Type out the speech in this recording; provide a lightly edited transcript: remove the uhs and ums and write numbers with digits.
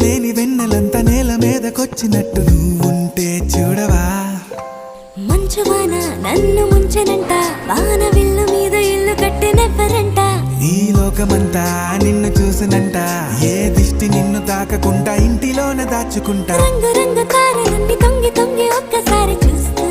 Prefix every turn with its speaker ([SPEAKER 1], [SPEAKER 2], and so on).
[SPEAKER 1] లేని వెన్నెలంతా నేల మీదకొచ్చినట్టు నువ్వుంటే చూడవా.
[SPEAKER 2] మంచువాన నన్ను ముంచెనంట, వాన విల్లు మీద ఇల్లు కట్టినెవ్వరంట.
[SPEAKER 1] ఈ లోకమంతా నిన్ను చూసినంట, ఏ దిష్టి నిన్ను తాకకుండా ఇంటిలోనే దాచుకుంటా.
[SPEAKER 2] రంగు రంగు తారలన్నీ తొంగి తొంగి ఒక్కసారి చూస్తే